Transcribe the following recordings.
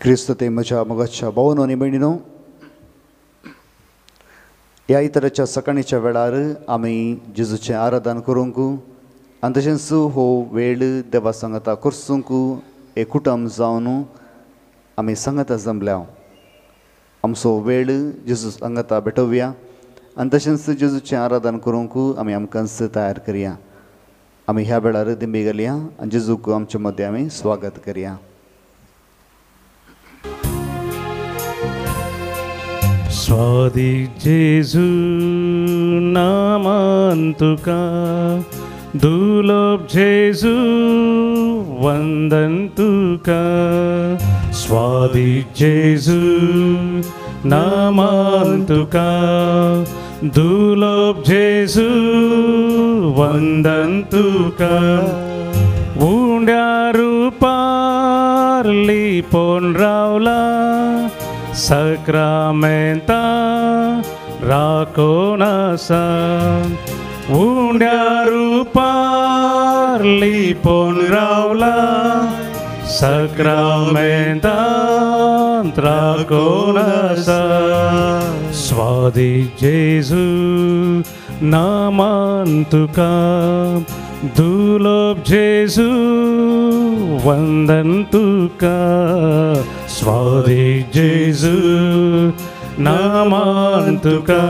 क्रिस्त ते म्हज्या मोगाच्या भावन आनी भयणीनो, ह्या इतराच्या सकाळीच्या वेळार आमी जेजूचें आराधन करूंक आनी तशेंच हो वेळ देवा सांगता करसूंक एक कुटुंब जावन आमी सांगता जमल्या. आमचो वेळ जेजू सांगता भेटोवया आनी तशेंच जेजूचें आराधन करूंक आमी आमकांच तयार करया. आमी ह्या वेळार दिंबी घालया आनी जेजूक आमचे मदें आमी स्वागत करया. स्वादिक जेजू नामान तुका, दुर्लभ जेजू वंदन तुका. स्वादिक जेजू नामान तुका, दुर्लभ जेजू वंदन तुका. उंड्या रुपार लिपोन रावला, सक्रामेंता राखोन आसा. उंड्या रुपार लिपोन रावला, सक्रामेंता राखोन आसा. स्वादिक जेजू नामान तुका, दुर्लभ जेजू वंदन तुका. स्वादिक जेजू नामान तुका,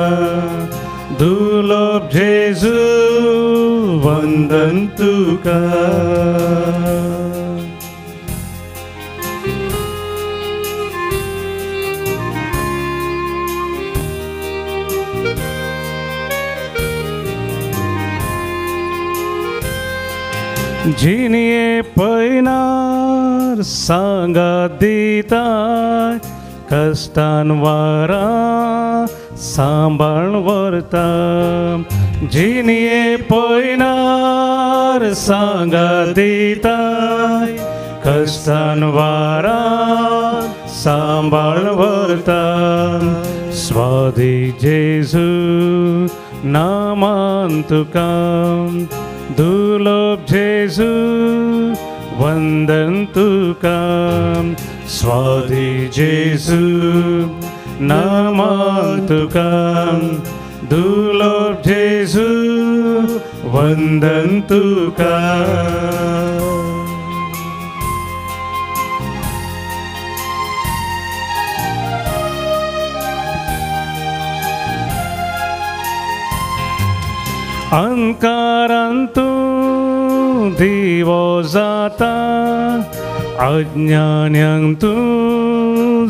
दुर्लभ जेजू वंदन तुका. जिनिये पैनार सांगात दिताय, कष्टान वारा सांबाळून व्हरता. जिनिये पैनार सांगात दिताय, कष्टान वारा सांबाळून व्हरता. स्वादिक जेजू नामान तुका, दुर्लभ जेजू वंदन तुका. स्वादिक जेजू नामान तुका, दुर्लभ जेजू वंदन तुका. अंकारांतू दिवो जाता, अज्ञान्यांतू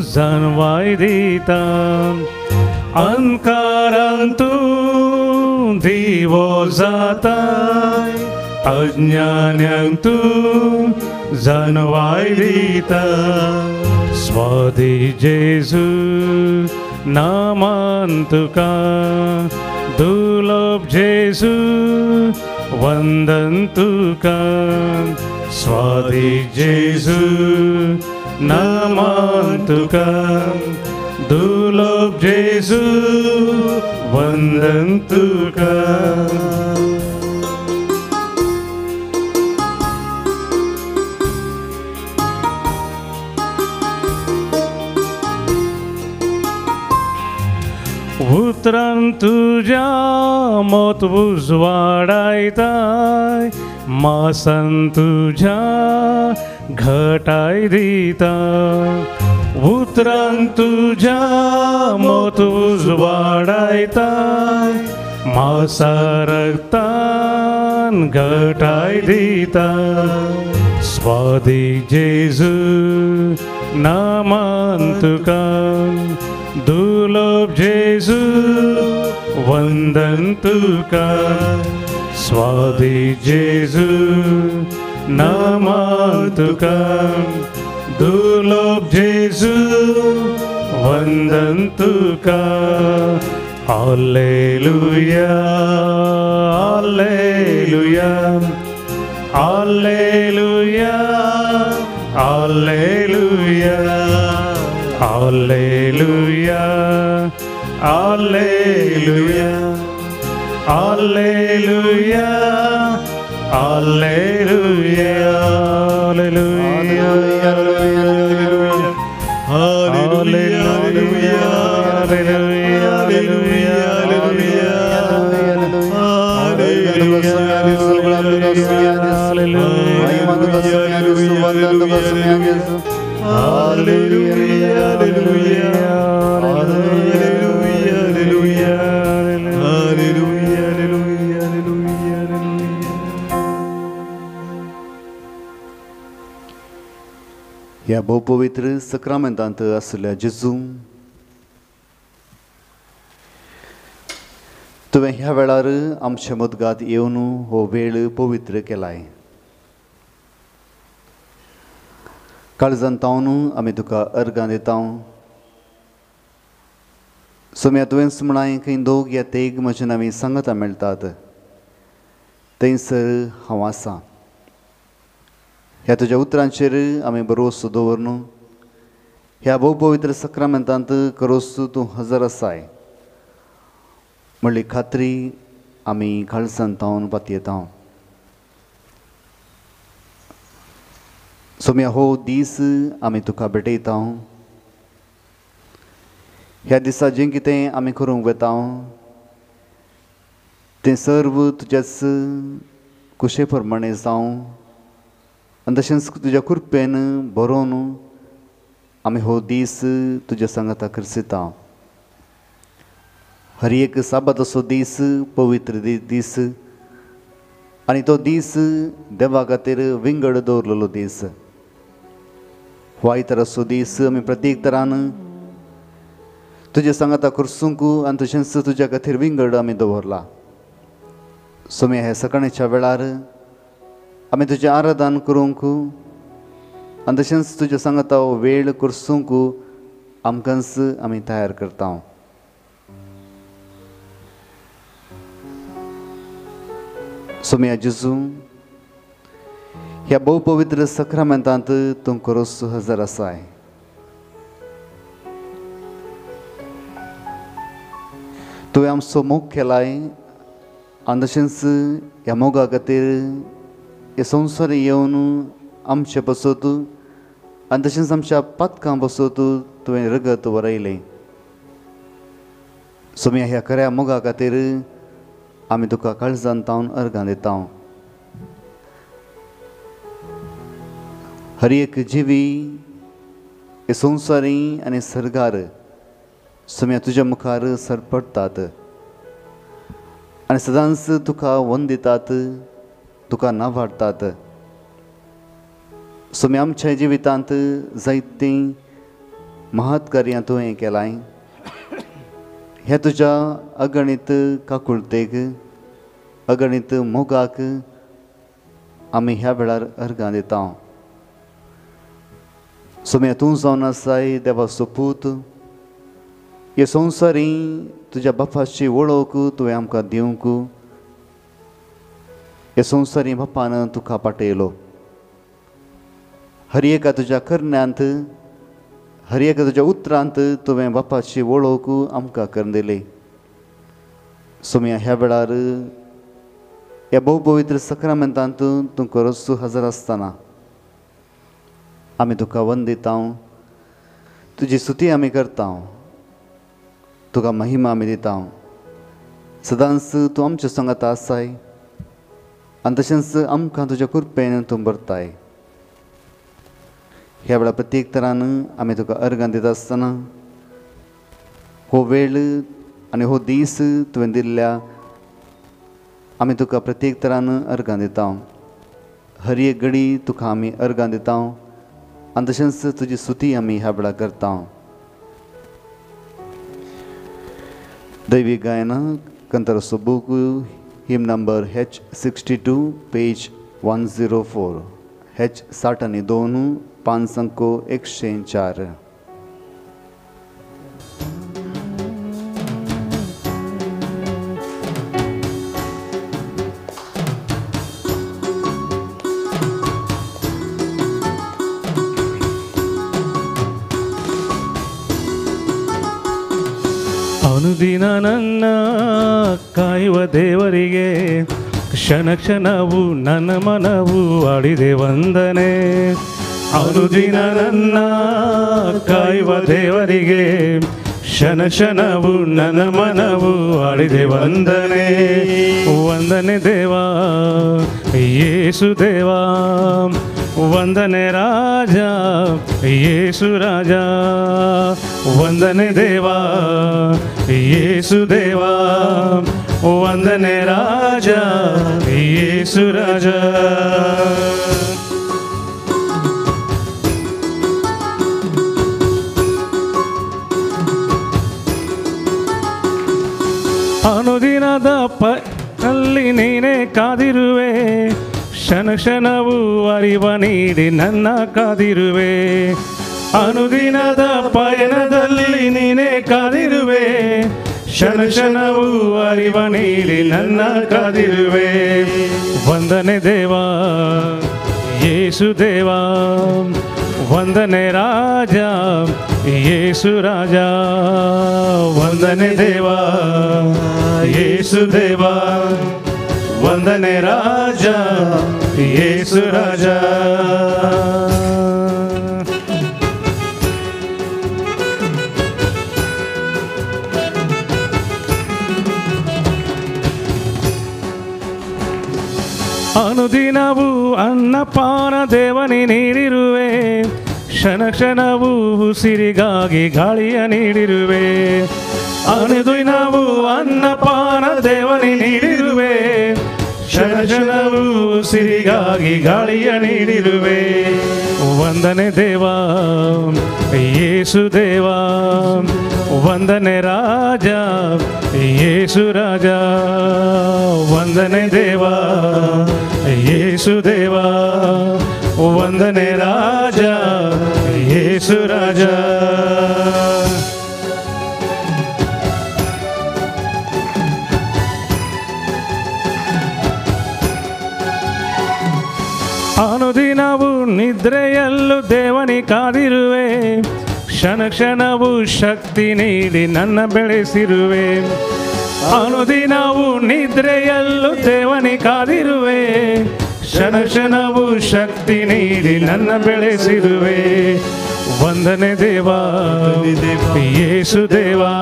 जानवाय दिता. अंकारांतू दिवो जाता, अज्ञान्यांतू जानवाय दिता. स्वादिक जेजू नामान तुका, दुर्लभ जेजू वंदन तुका. स्वादिक जेजू नामान तुका, दुर्लभ जेजू वंदन तुका. उतरान तुझ्या मोत उजवाडायताय, मासान तुझ्या घटाय दिता. उतरान तुझ्या मोत उजवाडायताय, मासा रक्तान घटाय दिता. स्वादिक जेजू नामान तुका, दुर्लभ जेजू वंदन तुका. स्वादिक जेजू नामान तुका, दुर्लभ जेजू वंदन तुका. Hallelujah hallelujah hallelujah hallelujah hallelujah hallelujah hallelujah hallelujah hallelujah या बहु पवित्र सक्रामेंतांत आसल्या जेजू, तुवें ह्या वेळार आमच्या मदगांत येवन हो वेळ पवित्र केलाय. काळजांतावन आमी तुका अर्गां दिता. सोम्या तुवें सुमणाय खंय दोग या तेग म्हज्या नांवी सांगता मेळटात, थंयसर हांव आसां. ह्या तुज्या उतरांचेर आमी भरोसो दवरून ह्या भोव पवित्र सक्रामेंतांत खरोच तूं हजर आसाय म्हणली खात्री आमी काळजांतावन पातयेता. सोम्या हो दीस आमी तुका भेटयता. ह्या दिसा जें कितें आमी करूंक वेता तें सर्व तुज्याच कुशे प्रमाणे जावं आनी तशेंच तुज्या कृपेन बरोवन आमी हो दीस तुज्या सांगाता करसिता. हर एक साबात असो दीस पवित्र दीस आनी तो दीस देवा खातीर विंगड दवरलेलो दीस. हो आयतार असो दीस आमी प्रत्येक तरान तुज्या सांगाता करसूंक आनी तशेंच तुज्या खातीर विंगड आमी दवरला. सोम्या ह्या सकाळच्या वेळार आमी तुजें आराधन करूंक आनी तशेंच तुज्या सांगाता वेळ करसूंक आमकांच आमी तयार करता. सोम्या जेजू, ह्या भोव पवित्र सक्रामेंतांत तूं खरोच हजर आसाय. तुवें आमचो मोग केलाय आनी तशेंच ह्या मोगा खातीर हे संवसार येवन आमचे बसत आनी तशेंच आमच्या पातकां बसत तुवें रगत वरयलें. सोम्या ह्या खऱ्या मोगा खातीर आमी तुका काळजांतावन अर्गां दिता. हर एक जिवी हे संवसारी आनी सर्गार सोम्या तुज्या मुखार सरपडटात आनी सदांच तुका वंदितात, तुका नावाडटात. सोम्या आमच्या जिवितांत जायतीं महत् कार्यां तुवें केलाय. ह्या तुज्या अगणित काकुळतेक, अगणित मोगाक आमी ह्या वेळार अर्गां दिता. सोम्या तूं जावन आसाय देवाचो पूत. हे संवसारी तुज्या बापाची वळख तुवें आमकां दिवंक हे संवसारी बापान तुका पाटयलो. हर एका तुज्या करण्यांत, हर एका तुज्या उतरांत तुवें बापाची वळख आमकां करून दिली. सोम्या ह्या वेळार ह्या भोव पवित्र सक्रामेंतांत तूं खरोच हजर आसतना आमी तुका वंदिता, तुजी स्तुती आमी करता, तुका महिमा आमी दिता. सदांच तूं आमच्या सांगाता आसाय आनी तशेंच आमकां तुज्या कृपेन तूं भरताय. ह्या वेळा प्रत्येक तरान आमी तुका अर्गां दिता आसतना हो वेळ आनी हो दीस तुवें दिल्ल्या आमी तुका प्रत्येक तरान अर्गां दिता. हर एक घडी तुका आमी अर्गां दिता आनी तशेंच तुजी स्तुती आमी ह्या वेळा करता. दैवीक गायनां कंतराचो बूक हिम नंबर H62 पेज 104 H62 5 अंक 104. ಅನುದಿನ ನನ್ನ ಕಾಯುವ ದೇವರಿಗೆ ಕ್ಷಣ ಕ್ಷಣವು ನನ್ನ ಮನವು ಆಡಿದೆ ವಂದನೆ. ಅನುದಿನ ನನ್ನ ಕಾಯುವ ದೇವರಿಗೆ ಕ್ಷಣ ಕ್ಷಣವು ನನ್ನ ಮನವು ಆಡಿದೆ ವಂದನೆ ವಂದನೆ ದೇವಾ ಯೇಸು ದೇವಾ ವಂದನೆ ರಾಜ ಯೇಸು ರಾಜ ವಂದನೆ ದೇವಾ ಯೇಸು ದೇವಾ ವಂದನೆ ರಾಜ ಯೇಸು ರಾಜ ಅನುದಿನದ ಅಲ್ಲಿ ನೀನೇ ಕಾದಿರುವೆ ಕ್ಷಣ ಕ್ಷಣವು ಅರಿವ ನೀಡಿ ನನ್ನ ಕಾದಿರುವೆ ಅನುದಿನದ ಪಯಣದಲ್ಲಿ ನೀನೇ ಕಾದಿರುವೆ ಕ್ಷಣ ಕ್ಷಣವು ಅರಿವ ನೀಡಿ ನನ್ನ ಕಾದಿರುವೆ ವಂದನೆ ದೇವಾ ಯೇಸು ದೇವಾ ವಂದನೆ ರಾಜ ಯೇಸು ರಾಜ ವಂದನೆ ದೇವಾ ಯೇಸು ದೇವಾ ವಂದನೆ ರಾಜ ಯೇಸು ರಾಜ ಅನುದಿನವೂ ಅನ್ನಪಾನ ದೇವನಿ ನೀಡಿರುವೆ ಕ್ಷಣ ಕ್ಷಣವೂ ಉಸಿರಿಗಾಗಿ ಗಾಳಿಯ ನೀಡಿರುವೆ ಅನುದಿನವೂ ಅನ್ನಪಾನ ದೇವನಿ ನೀಡಿರುವೆ ಕ್ಷಣ ಕ್ಷಣವೂ ಉಸಿರಿಗಾಗಿ ಗಾಳಿಯ ನೀಡಿರುವೆ ವಂದನೆ ದೇವಾ ಯೇಸು ದೇವಾ ವಂದನೆ ರಾಜ ಯೇಸು ರಾಜ ವಂದನೆ ದೇವಾ ಯೇಸು ದೇವಾ ವಂದನೆ ರಾಜ ಯೇಸು ರಾಜ ಅನುದಿನವು ನಿದ್ರೆಯಲ್ಲೂ ದೇವನಿ ಕಾದಿರುವೆ ಕ್ಷಣ ಕ್ಷಣವು ಶಕ್ತಿ ನೀಡಿ ನನ್ನ ಬೆಳೆಸಿರುವೆ ಅನುದಿನವು ನಿದ್ರೆಯಲ್ಲೂ ದೇವನಿ ಕಾದಿರುವೆ ಕ್ಷಣ ಕ್ಷಣವು ಶಕ್ತಿ ನೀಡಿ ನನ್ನ ಬೆಳೆಸಿರುವೆ ವಂದನೆ ದೇವಾ ಯೇಸು ದೇವಾ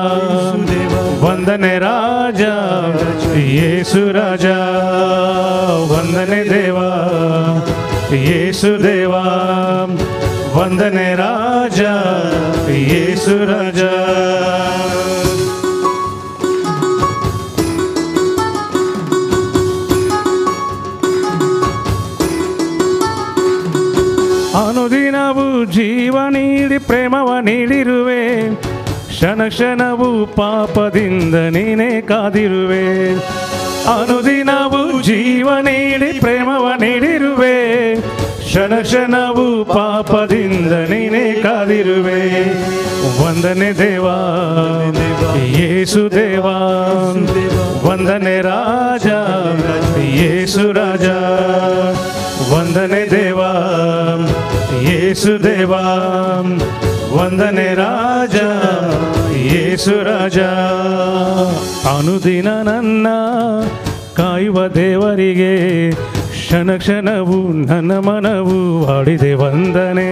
ವಂದನೆ ರಾಜ ಯೇಸು ರಾಜ ವಂದನೆ ದೇವಾ ಯೇಸು ದೇವಾ ವಂದನೆ ರಾಜ ಯೇಸು ರಾಜ ಅನುದಿನವು ಜೀವ ನೀಡಿ ಪ್ರೇಮವ ನೀಡಿರುವೆ ಕ್ಷಣ ಕ್ಷಣವು ಪಾಪದಿಂದ ನೀನೇ ಕಾದಿರುವೆ ಅನುದಿನವು ಜೀವ ನೀಡಿ ಪ್ರೇಮವ ನೀಡಿರುವೆ ಕ್ಷಣ ಕ್ಷಣವು ಪಾಪದಿಂದ ನೀನೇ ಕಾದಿರುವೆ ವಂದನೆ ದೇವಾ ಯೇಸು ದೇವಾ ವಂದನೆ ರಾಜ ಯೇಸು ರಾಜ ವಂದನೆ ದೇವಾ ಯೇಸು ದೇವಾ ವಂದನೆ ರಾಜ ಯೇಸು ರಾಜ ಅನುದಿನ ನನ್ನ ಕಾಯುವ ದೇವರಿಗೆ ಕ್ಷಣ ಕ್ಷಣವು ನನ್ನ ಮನವು ಹಾಡಿದೆ ವಂದನೆ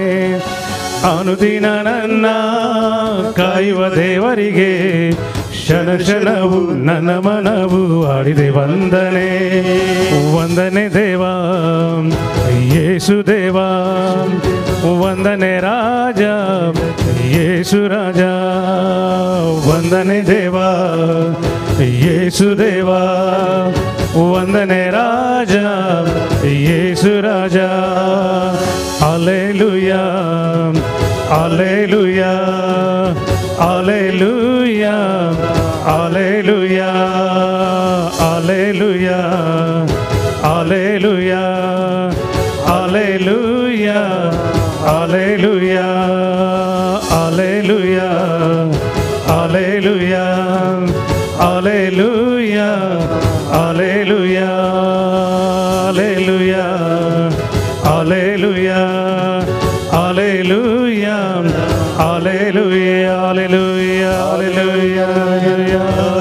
ಅನುದಿನ ನನ್ನ ಕಾಯುವ ದೇವರಿಗೆ ಕ್ಷಣ ಕ್ಷಣವು ನನ್ನ ಮನವು ಹಾಡಿದೆ ವಂದನೆ ವಂದನೆ ದೇವಾ ಯೇಸು ದೇವಾ ವಂದನೆ ರಾಜ ಯೇಸು ರಾಜ ವಂದನೆ ದೇವಾ ಯೇಸು ದೇವಾ ವಂದನೆ ರಾಜ ಯೇಸು ರಾಜ hallelujah hallelujah hallelujah hallelujah hallelujah hallelujah hallelujah hallelujah hallelujah hallelujah hallelujah hallelujah hallelujah hallelujah hallelujah hallelujah hallelujah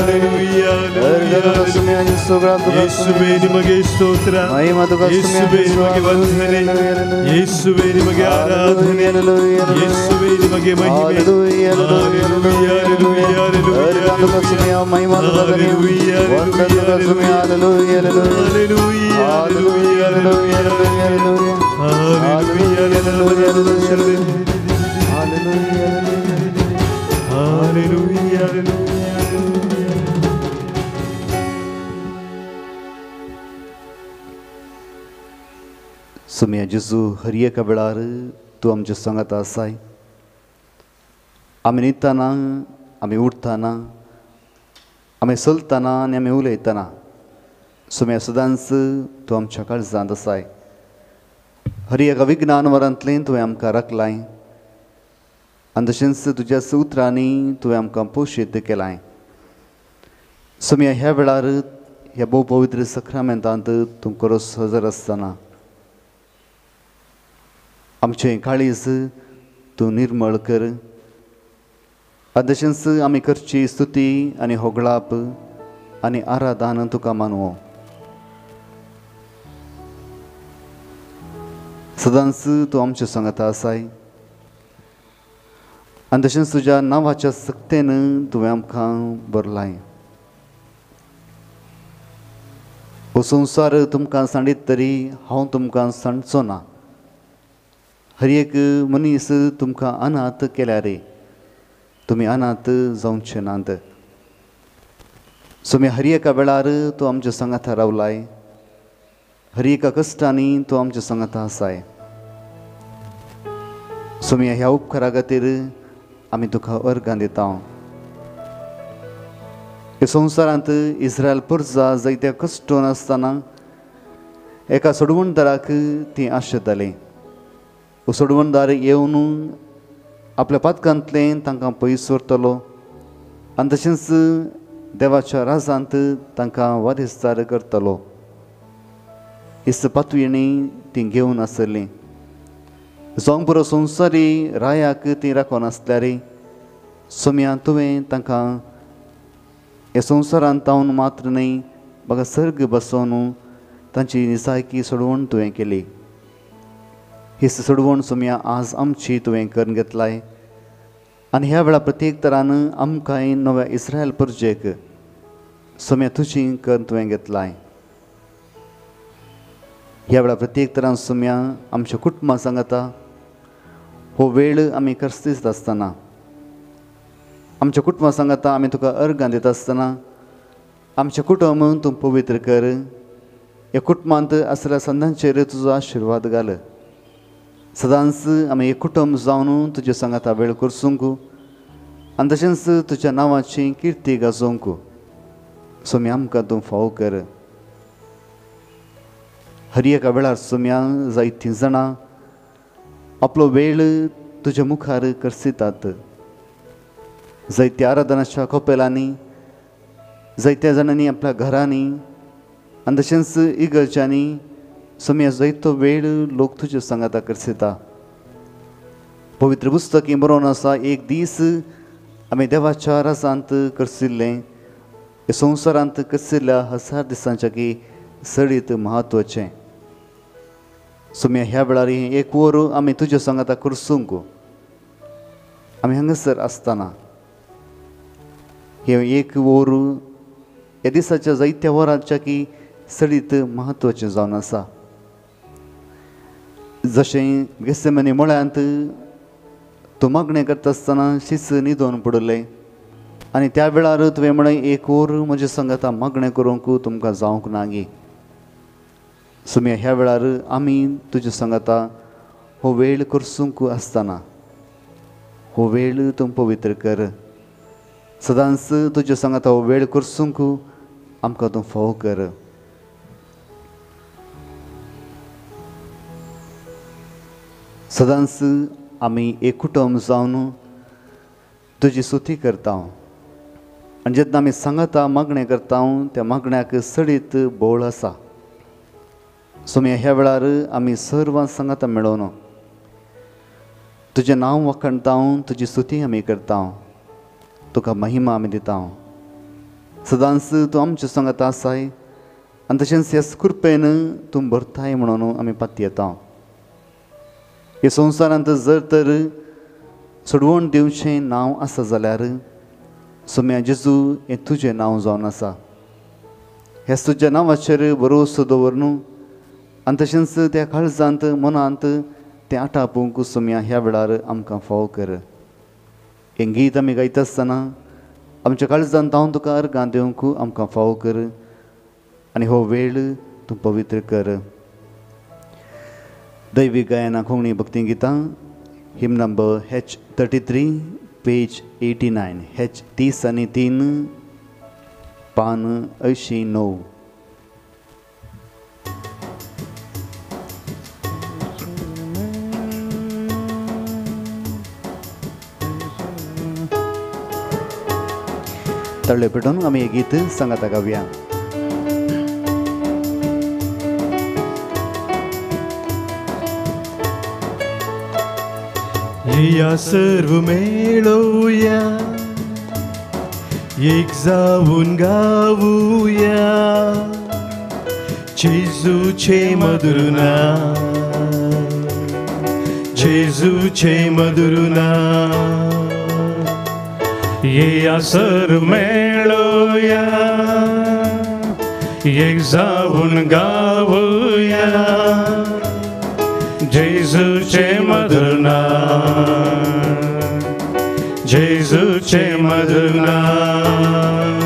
hallelujah आम्ही सगळा तुका ಯೇಸುವೇ ನಿಮಗೆ ಸ್ತೋತ್ರ ಮಹಿಮಾ ತುका ಯೇಸುವೇ ನಿಮಗೆ ವಂದನೆ ಯೇಸುವೇ ನಿಮಗೆ ಆರಾಧನೆ ಯೇಸುವೇ ನಿಮಗೆ ಮಹಿಮೆ Hallelujah, Hallelujah, hallelujah, hallelujah. तुका सुमिया महिमा तुका Hallelujah, वंदन तुका सुमिया hallelujah hallelujah Hallelujah, hallelujah, hallelujah hallelujah, hallelujah, hallelujah, hallelujah. सुमिया जेजू हर एका वेळार तूं आमच्या संगात आसाय आमी न्हिदतना आमी उठतना आमी चलतना आनी आमी उलयतना सुमिया सदांच तूं आमच्या काळजांत आसाय हर एका विज्ञान वरांतलें तुवें आमकां राखलाय आनी तशेंच तुज्या उतरांनी तुवें आमकां पोशीत केलाय सुमिया ह्या वेळार ह्या भोव पवित्र सक्रामेंतांत तूं खरोच हजर आसतना आमचें काळीज तूं निर्मळ कर आनी तशेंच आमी करची स्तुती आनी होगळाप आनी आराधन तुका मानवो सदांच तूं आमच्या संगत आसाय आनी तशेंच तुज्या नांवाच्या सक्तेन तुवें आमकां भरलाय हो संवसार तुमकां सांडीत तरी हांव तुमकां सांडचो ना हर एक मनीस तुमकां अनाथ केल्यार तुमी अनाथ जावचे नात सुमी हर एका वेळार तूं आमच्या संगात रावलाय हर एका कश्टांनी तूं आमच्या संगात आसाय सुमी ह्या उपकारा खातीर आमी तुका अर्गां दिता ह्या संवसारांत इस्रायल प्रजा जायत्या कश्टोन आसतना एका सोडवणदाराक ती आशेताली सोडवणदार येवन आपल्या पातकांतलें तांकां पयस व्हरतलो आनी तशेंच देवाच्या राजांत तांकां वारेस्तार करतलो इस पातयेणी ती घेवन आसली जावंक बरो संवसारी रायाक ती राखोन आसल्यार सोम्या तुवें तांकां ह्या संवसारांत तावन मात्र न्ही म्हाका सर्ग बसोवन तांची निसायकी सोडवण तुवें केली ही सोडवण सोम्या आज आमची तुवें करून घेतलाय आनी ह्या वेळा प्रत्येक तरान आमकांय नव्या इस्रायल प्रजेक सोम्या तुजी करून तुवें घेतलाय ह्या वेळा प्रत्येक तरान सोम्या आमच्या कुटुंबा सांगता हो वेळ आमी करसीत आसतना आमच्या कुटुंबा सांगता आमी तुका अर्गां दिता आसतना आमचें कुटुंब तूं पवित्र कर ह्या कुटुंबांत आसल्या संदांचेर तुजो आशिर्वाद घाल सदांच आमी एक कुटुंब जावन तुज्या सांगाता वेळ करसूंक आनी तशेंच तुज्या नांवाची किर्ती गाजोवंक सोम्या आमकां तूं फावो कर हर एका वेळार सोम्या जायतीं जाणां आपलो वेळ तुज्या मुखार करसितात जायत्या आराधनाच्या कपेलांनी जायत्या जाणांनी आपल्या घरांनी आनी तशेंच इगर्जांनी सोम्या जायतो वेळ लोक तुज्या सांगाता करसिता पवित्र पुस्तकी बरोवन आसा एक दीस आमी देवाच्या राजांत करसिल्लें हे संवसारांत करसिल्ल्या 1000 दिसांच्या की सडीत म्हत्वाचें सोम्या ह्या वेळार एक वर आमी तुज्या सांगाता करसूंक आमी हांगासर आसतना हे एक वर ह्या दिसाच्या जायत्या वरांच्या की सडीत म्हत्वाचें जावन आसा जशें गेसेमनी मळ्यांत तूं मागणें करता आसतना शीस न्हिदोवन पडलें आनी त्या वेळार तुवें म्हळें एक वर म्हज्या सांगाता मागणें करूंक तुमकां जावंक ना गी सोम्या ह्या वेळार आमी तुज्या सांगाता हो वेळ करसूंक आसतना हो वेळ तूं पवित्र कर सदांच तुज्या सांगाता हो वेळ करसूंक आमकां तूं फावो कर सदांच आमी एक कुटुंब जावन तुजी स्तुती करता आनी जेन्ना आमी सांगता मागणें करता त्या मागण्याक सडीत बोळ आसा सोम्या ह्या वेळार आमी सर्वां सांगता मेळोवन तुजें नांव वखणटा तुजी स्तुती आमी करता तुका महिमा आमी दिता सदांच तूं आमचे सांगात आसाय आनी तशेंच ह्या कृपेन तूं भरताय म्हणून आमी पाती येता. हे संवसारांत जर तर सोडवण दिवचें नांव आसा जाल्यार सोम्या जेजू हें तुजें नांव जावन आसा. हेच तुज्या नांवाचेर भरोसो दवर न्हू आनी तशेंच त्या काळजांत मनांत तें आटापूंक सोम्या ह्या वेळार आमकां फाव कर. हें गीत आमी गायता आसतना आमच्या काळजांत हांव तुका अर्गां दिवंक आमकां फाव कर आनी हो वेळ तूं पवित्र कर. दैवीक गायना कोंकणी भक्ती गितां हिम नंबर H33 पेज 89 H33 पान 89. तळ्ळे पेटोवन आमी हें गीत सांगाता गावया. या सर्व मेळोया एक जाऊन गाऊया जेजूचे मधुर नाम, जेजूचे मधुर नाम. या सर्व मेळोया एक जाऊन गाऊया जेजूचे मधुर नाम, जेजूचे मधुर नाम.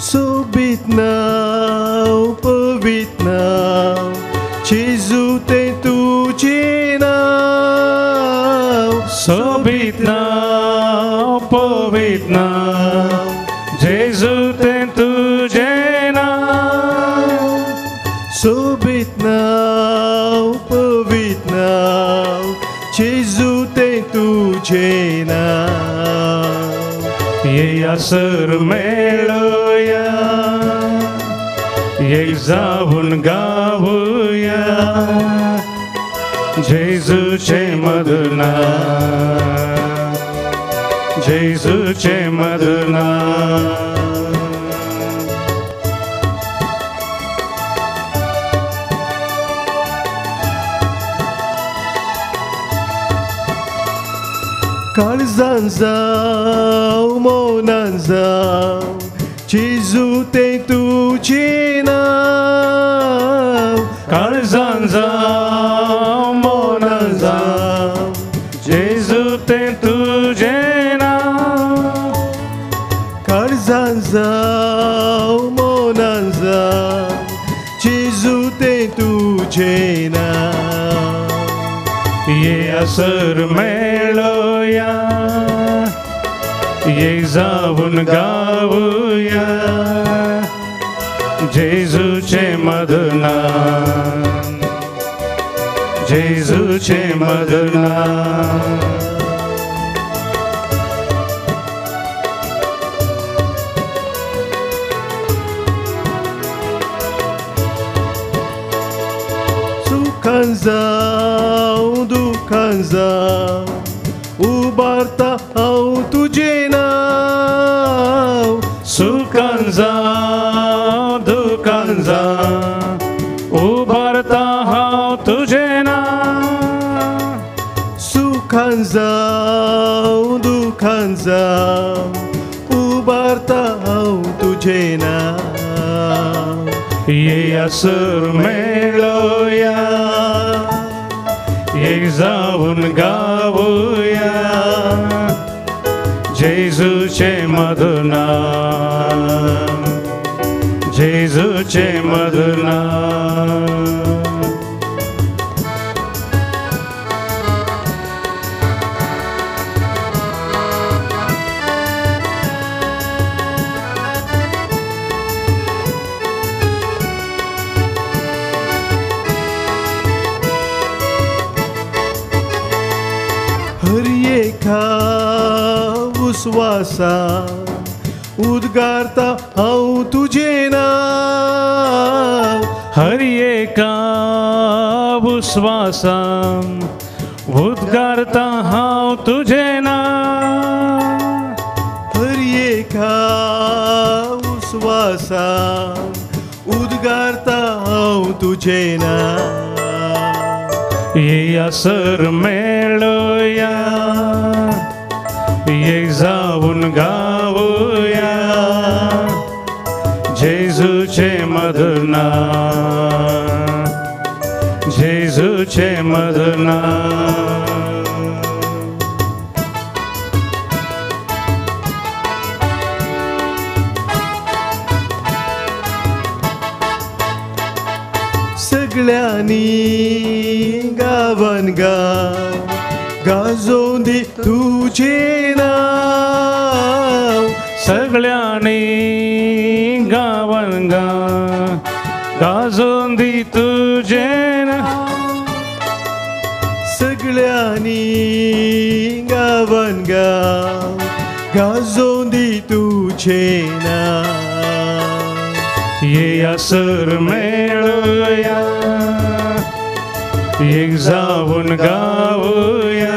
सोबीत नाव, पवित्र नाव, जेजू ते तुझे नाव. सोबीत नाव, पवित्र नाव, जेजू ते तुझे नाव. सोबीत नाव, पवित्र नाव, जेजू ते तुझे नाव. या सर्व मेळोया एक जाऊन गाऊया जेजूचे मधुर नाम, जेजूचे मधुर नाम. काळजान जाव, मौनान जाव, जेजू ते तुझे नाव. काळजान जाव, मौनान जाव, जेजू ते तुझे नाव. काळजान जाव, मौनान जाव, जेजू ते तुझे नाव. ये असर मेळोया ये जाऊन गाऊया जेजूचे मधुर नाम, जेजूचे मधुर नाम. सुखान जाव, दुखान जाव, उबारता हांव तुझे नाव. सुखान जाव, दुखान जाव, उबारता हांव तुझे नाव. सुखान जाव, दुखान जाव, उबारता हांव तुझे नाव. ये असर मेळोया एक जाऊन गाऊया जेजूचे मधुर नाम, जेजूचे मधुर नाम. हर एका उस्वासा उद्गारता हांव तुझे नाव हर एका उस्वासान उद्गारता हांव तुझे नाव हर एका उस्वासान उद्गारता हांव तुझे नाव येया सर मेळुया ये जाऊन गाऊया जेजूचे मधुर नाम जेजूचे मधुर नाम सगळ्यांनी गावन गाव गाजोन दे तुझे नाव सगळ्यांनी गावन गाजून दी तुझे नाव सगळ्यांनी गावन गाव गाजोन दे तुझे नाव ये सर मेळुया एक जाऊन गाऊया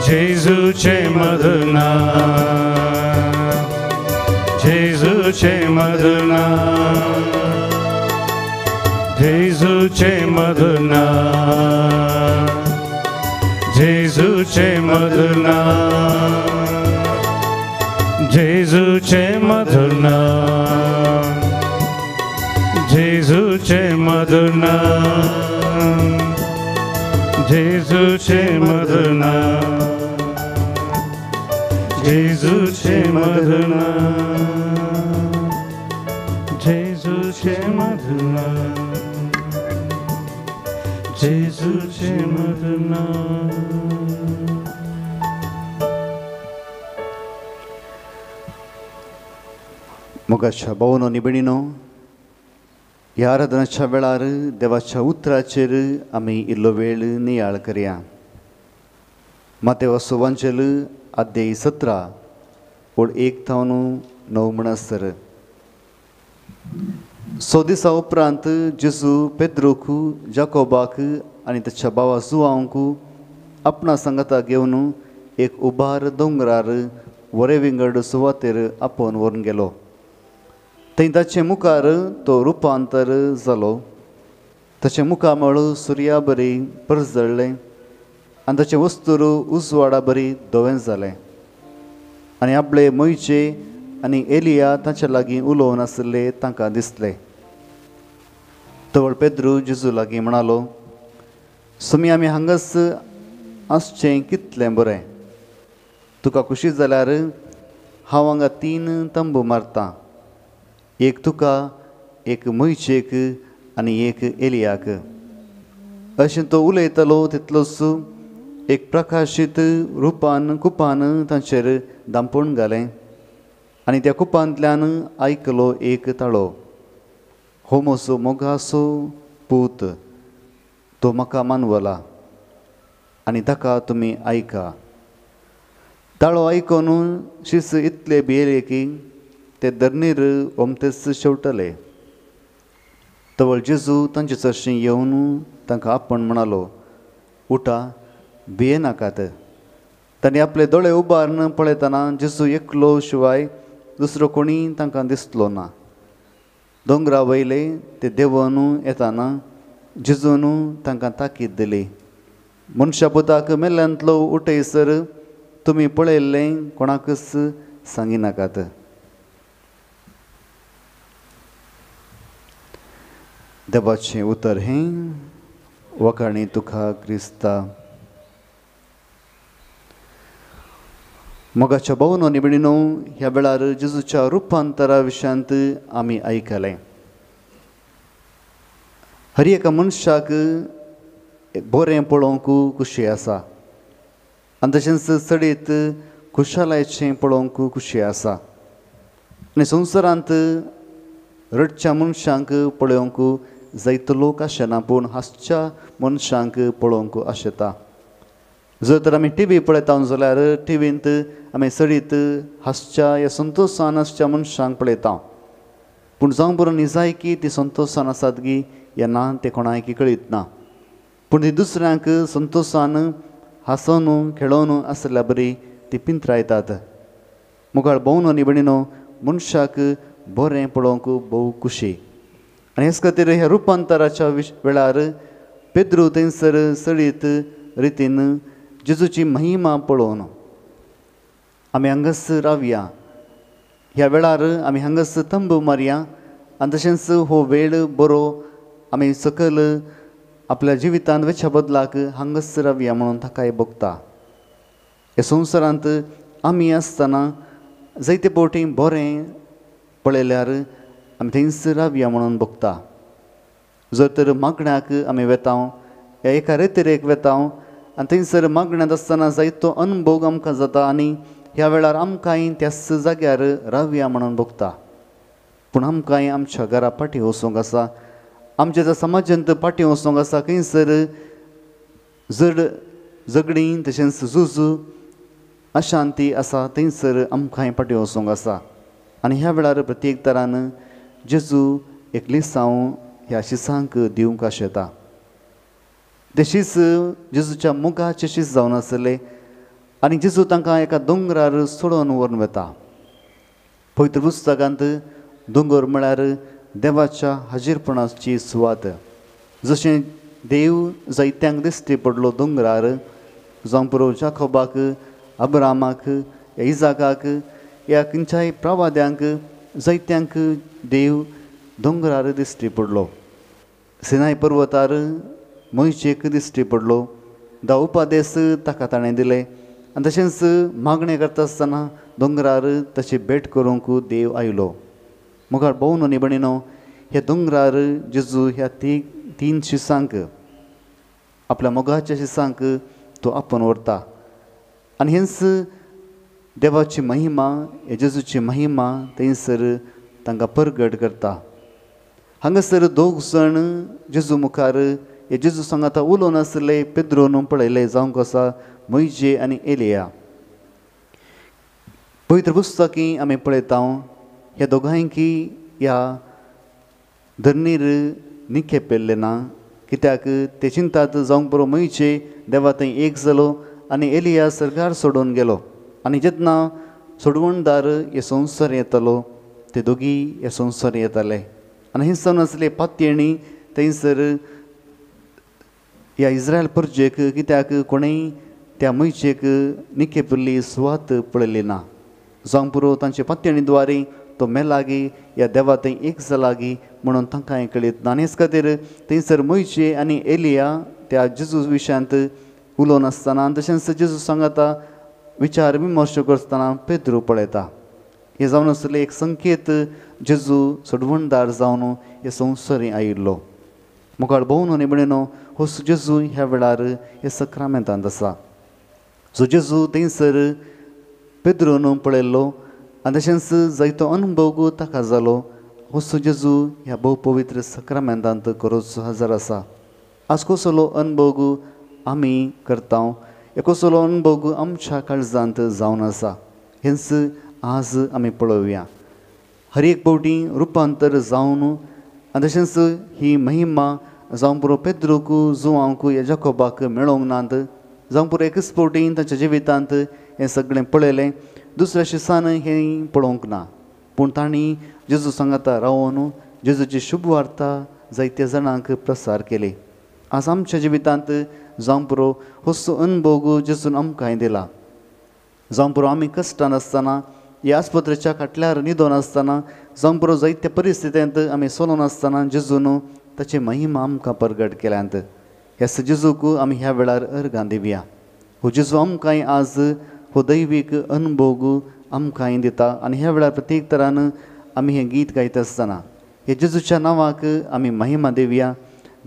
जेजूचे मधुर नाम जेजूचे मधुर नाम जेजूचे मधुर नाम जेजूचे मधुर नाम जेजूचे मधुर नाम जेजूचे मधुर नाम जेजूचे मधुर नाम जेजूचे मधुर नाम जेजूचे मधुर नाम जेजूचे मधुर नाम मोगाच्या भावनो निबणीनो ह्या आराधनाच्या वेळार देवाच्या उतराचेर आमी इल्लो वेळ नियाळ करया मातेवाचो वांचल अध्याय 17 ओळ 1 थावन 9 म्हणसर सो दिसा उपरांत जेजू पेद्रोक जाकोबाक आनी ताच्या भावा जुआंवक आपणा सांगाता घेवन एक उबार दोंगरार वरे विंगड सुवातेर आपोवन व्हरून गेलो थंय ताचे मुखार तो रुपांतर जालो ताचे मुखामळ सुर्या बरी परजळ्ळें आनी ताचे वस्तूर उजवाडा बरी धोवें जालें आनी आपले मोयचे आनी एलिया ताचे लागीं उलोवन आसले तांकां दिसले तवळ पेद्रू जेजू लागीं म्हणालो सुमी आमी हांगास आसचें कितलें बरें तुका खुशी जाल्यार हांव हांगा 3 तंबू मारतां एक तुका एक मोयचेक आनी एक एलियाक अशें तो उलयतलो तितलोच एक प्रकाशीत रुपान कुपान तांचेर दांपून घालें आनी त्या कुपांतल्यान आयकलो एक ताळो हो म्हजो मोगासो पूत तो म्हाका मानवला आनी ताका तुमी आयका ताळो आयकून शीस इतले भियेले की ते धरणीर ओमतेच शेवटले तवळ जेजू तांचे चर्शें येवन तांकां आपण म्हणालो उठा भियेनाकात तांणी आपले दोळे उबारून पळयतना जेजू एकलो शिवाय दुसरो कोणी तांकां दिसलो ना दोंगरा वयले ते देंवन येताना जेजून तांकां ताकीद दिली मनशा पुताक मेल्ल्यांतलो उठयसर तुमी पळयल्लें कोणाकच सांगिनाकात देवाचें उतर हें वखाणी तुका क्रिस्ता मोगाच्या भावनो निबणीनो ह्या वेळार जेजूच्या रुपांतरा विशयांत आमी आयकलें हर एका मनशाक बरें पळोवंक खुशी आसा आनी तशेंच चडीत खुशालायेचें पळोवंक खुशी आसा आनी संवसारांत रडच्या मनशांक पळोवंक जायतो लोक आसना पूण हांसच्या मनशांक पळोवंक आशेता जर तर आमी टी व्ही पळयता जाल्यार टीव्हींत आमी सडीत हांसच्या ह्या संतोशान आसच्या मनशांक पळयता, पूण जावं बरो निजायकी ती संतोशान आसात गी या ना ते कोणायकी कळीत ना. पूण ती दुसऱ्यांक संतोशान हांसून खेळोन आसल्या बरी ती पिंतरायतात. मुखार भोंवनो न्ही भयणीनो, मनशाक बरें पळोवंक भोव खुशी. आनी हेच खातीर ह्या रुपांतराच्या वेळार पेद्रू थंयसर सडीत रितीन जेजूची महिमा पळोवन आमी हांगास रावया. ह्या वेळार आमी हांगास तंबू मारया आनी तशेंच हो वेळ बरो आमी सकयल आपल्या जिवितांत वेच्या बदलाक हांगास रावया म्हणून ताकाय भोगता. ह्या संवसारांत आमी आसतना जायते फावटी बरें पळयल्यार आमी थंयच रावया म्हणून भोगता. जर तर मागण्याक आमी वेता या एका रेतीरेक वेता आनी थंयसर मागण्यांत आसतना जायतो अनुभव आमकां जाता आनी ह्या वेळार आमकांय त्याच जाग्यार रावया म्हणून भोगता. पूण आमकांय आमच्या घरा फाटीं वचूंक आसा, आमच्या ज्या समाजांत फाटीं वचूंक आसा. खंयसर जड झगडीं तशेंच झूज अशांती आसा थंयसर आमकांय फाटीं वचूंक आसा. आनी ह्या वेळार प्रत्येक तरान जेजू एक लिसांव ह्या शिसांक दिवंक आशेता. ते शीस जेजूच्या मुखाचें शीस जावन आसलें आनी जेजू तांकां एका दोंगरार सोडून व्हरून वता. पवित्र पुस्तकांत दोंगर म्हळ्यार देवाच्या हाजीरपणाची सुवात. जशें देव जायत्यांक दिश्टी पडलो दोंगरार, जावं पुरो जाकोबाक, अब्रामाक, इजाकाक, या खंयच्याय प्रवाद्यांक जायत्यांक देव दोंगरार दिश्टी पडलो. सिनाय पर्वतार मोयशेक दिश्टी पडलो, धा उपादेस ताका ताणें दिले आनी तशेंच मागणें करता आसतना दोंगरार तशी भेट करूंक देव आयलो. मुखार भोंवनो न्ही भयणीनो, ह्या दोंगरार जेजू ह्या तीन शिसांक आपल्या मोगाच्या शिसांक तो आपोवन व्हरता. आनी हेंच देवाची महिमा, जेजूची महिमा थंयसर तांकां परगट करता. हांगासर दोग जाण जेजू मुखार हे जेजू सांगाता उलोवन आसले पेद्रोन पळयले जावंक आसा मोइजे आनी एलिया. पवित्र पुस्तकी आमी पळयता ह्या दोगांयकी ह्या धरणीर निखे पेल्ले ना, कित्याक ते चिंतात जावंक बरो मोइजे देवा थंय एक जालो आनी एलिया सरकार सोडून गेलो आनी जेन्ना सोडवणदार हे संवसार येतालो ते दोगी हे संवसार येताले. आनी हें जावन आसले पातयेणी थंयसर ह्या इस्रायल परजेक, कित्याक कोणेंय त्या मोइजेक निखे पेल्ली सुवात पळयली ना. जावं पुरो तांचे पातयेणी द्वारे तो मेलागी ह्या देवा थंय एक जालागी म्हणून तांकांय कळीत ना. आनी हेच खातीर थंयसर मोइजे आनी एलिया त्या जेजू विशयांत उलोवन आसतना तशेंच जेजू सांगाता विचार विमर्श करतना पेद्रू पळयता. हे जावन आसलें एक संकेत जेजू सोडवणदार जावन हे संवसारी आयिल्लो. मुखार भोंवनो न्ही भयणीनो, हो जेजू ह्या वेळार हे सक्रामेंतांत आसा. जो जेजू थंयसर पेद्रोन पळयल्लो आनी तशेंच जायतो अनुभव ताका जालो, हो जेजू ह्या भोव पवित्र सक्रामेंतांत करूच हजर आसा. आज कसलो अनुभव आमी करता, कसलो अनुभव आमच्या काळजांत जावन आसा हेंच आज आमी पळोवया. हर एक फावटी रुपांतर जावन आनी तशेंच ही महिमा जावं पुरो पेद्रूक जुवांक ह्या जाकोबाक मेळोंक नात. जावं पुरो एकच फावटी तांच्या जिवितांत हें सगळें पळयलें, दुसऱ्या शिसान हें पळोवंक ना. पूण तांणी जेजू सांगाता रावून जेजूची शुभ वार्ता जायत्या जाणांक प्रसार केली. आज आमच्या जिवितांत जावं पुरो होसो अनुभव जेजून आमकांय दिला. जावं पुरो आमी कश्टान आसतना, ह्या आस्पत्रेच्या खाटल्यार न्हिदोन आसतना, जावं पुरो जायत्या परिस्थितींत आमी चलोन आसतना जेजून ताची महिमा आमकां परगट केल्यांत. ह्या जेजूक आमी ह्या वेळार अर्गां दिवया. हो जेजू आमकांय आज हो दैवीक अनुभव आमकांय दिता. आनी ह्या वेळार प्रत्येक तरान आमी हें गीत गायता आसतना हे जेजूच्या नांवाक आमी महिमा दिवया.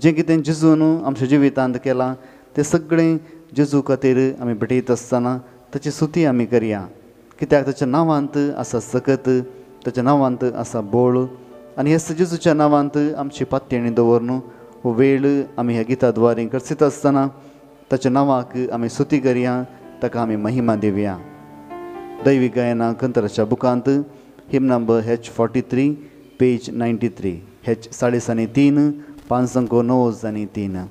जें कितें जेजून आमच्या जिवितांत केलां तें सगळें जेजू खातीर आमी भेटयत आसतना ताची स्तुती आमी करया. कित्याक ताच्या नांवांत आसा सकत, ताच्या नांवांत आसा बोळ. आनी ह्या जेजूच्या नांवांत आमची पातयेणी दवरून हो वेळ आमी ह्या गिता द्वारे करसीत आसतना ताच्या नांवाक आमी स्तुती करया, ताका आमी महिमा दिवया. दैवीक गायना कंतराच्या बुकांत हिम नंबर H43 पेज 93 H3 509 आणि 3.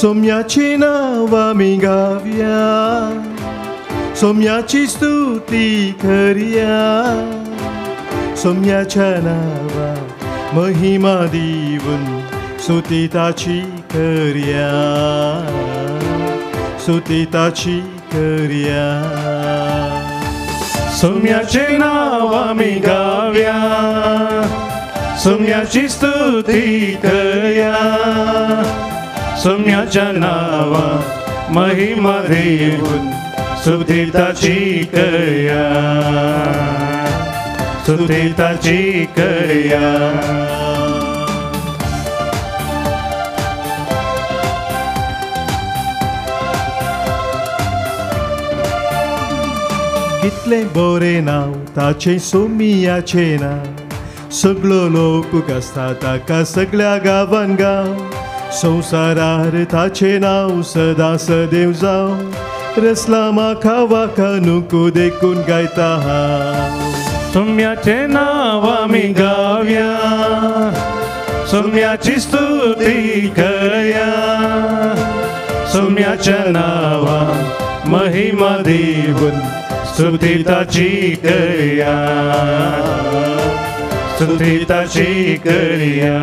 सोम्याची नाव आमी गावया, सोम्याची स्तुती करया, सोम्याच्या नावा महिमा दिवन स्तुती ताची करया, स्तुती ताची करया. सोम्याचे नाव आमी गावया, सोम्याची स्तुती करया, सोम्याच्या नावा महिमा देऊन स्तुती ताची करया, स्तुती ताची करया. कितले बरे नाव ताचे सोमियाचे नाव, सगळो लोक गासता ताका सगळ्या गांवान गाव. संवसारार ताचे नाव सदा सदैव जाव, रसला म्हाका वाका नुको देखून गायता हांव. सोम्याचे नाव आमी गावया, सोम्याची स्तुती करया, सोम्याच्या नावा महिमा देऊन स्तुती ताची करया, स्तुती ताची करया.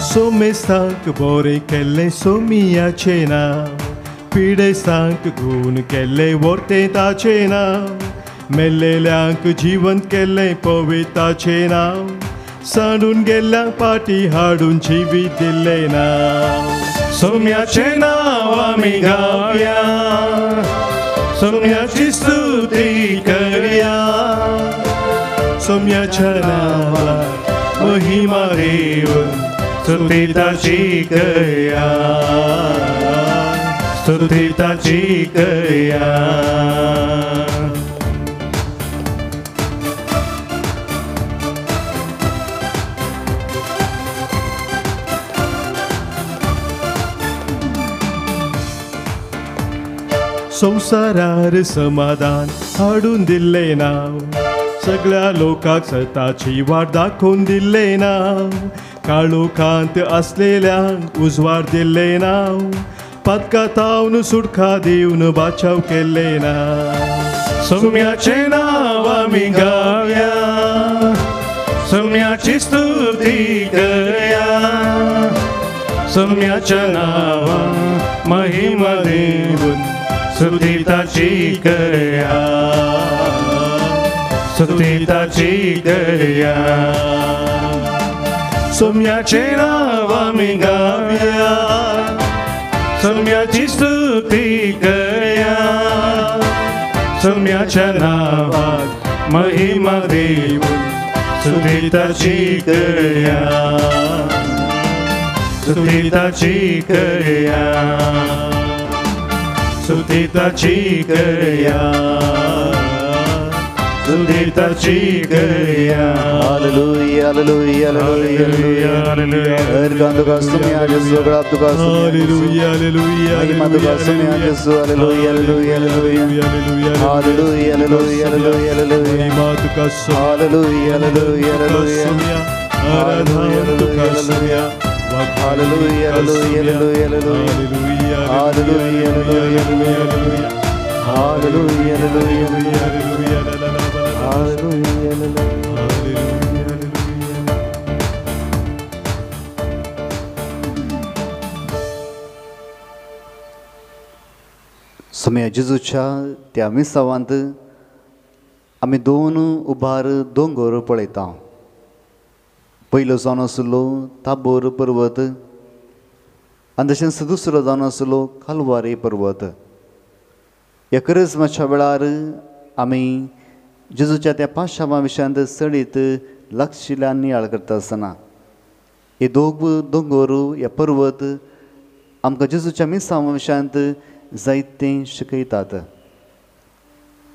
सोमेस्तांक बरें केल्लें सोमियाचे नाव, पिडेस्तांक गूण केल्लें व्हरतें ताचें नाव, मेल्लेल्यांक जिवंत केल्लें पवित्राचें नाव, सांडून गेल्ल्यांक पाटी हाडून जिवीत दिल्लें नाव. सोम्याचे नाव आमी गावया, सोम्याची स्तुती करया, सोम्याच्या नावा महिमा देऊन स्तुती ताची करया, स्तुती ताची करया. संवसारार समाधान हाडून दिल्लें नाव, सगळ्या लोकांक सताची वाट दाखोवन दिल्लें नाव, काळोखांत असलेल्यांक उजवाड दिल्लें नाव, पातकातावन सुटका दिवन बाचाव केल्लें नाव. सोम्याचे नाव आमी गावया, सोम्याची स्तुती करया, सोम्याच्या नावा महिमा देऊन स्तुती ताची करया, स्तुती ताची करया. सोम्याचे नाव आमी गावया, सोम्याची स्तुती करया, सोम्याच्या नावाक महिमा देऊन स्तुती ताची करया, स्तुती ताची करया, स्तुती ताची करया, स्तुती ताची करया. Hallelujah hallelujah hallelujah hallelujah. Erkan tugas sumia Yesu, grab tugas sumia Hallelujah, hallelujah, Mahima tugas sumia Yesu, haleluya haleluya haleluya. Haleluya haleluya haleluya haleluya. Mahima tukas sumia, Haleluya haleluya haleluya. आराधना तुकास समिया, Hallelujah hallelujah hallelujah hallelujah. Hallelujah hallelujah hallelujah. Hallelujah hallelujah hallelujah. Hallelujah hallelujah. Sumia Jezuच्या त्या मिसावांत आमी दोन उबार दोंगर पळयता. पयलो जावन आसलो ताबोर पर्वत आनी तशेंच दुसरो जावन आसलो कालवारी पर्वत. ह्या क्रिस्मसाच्या वेळार आमी जेजूच्या त्या पाशांवा विशयांत चडीत लक्षिल्ल्यान नियाळ करता आसतना हे दोंगर हे पर्वत आमकां जेजूच्या मिसांवा विशयांत जायतें शिकयतात.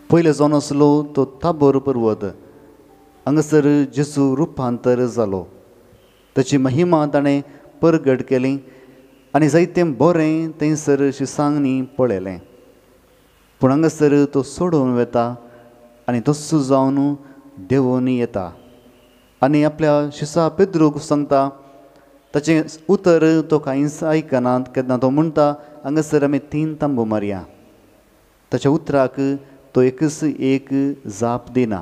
पयलो जावन आसलो तो ताबोर पर्वत. हांगासर जेजू रुपांतर जालो. ताची महिमा ताणें परगट केली आनी जायतें बरें थंयसर शिसांनी पळयलें. पूण हांगासर तो सोडून वता आनी तस्सो जावन देंवून येता आनी आपल्या शिसा पेद्रूक सांगता. ताचें उतर तो कांयच आयकनात केन्ना तो म्हणटा हांगासर आमी 3 तांबू मारया. ताच्या उतराक तो एकच एक जाप दिना.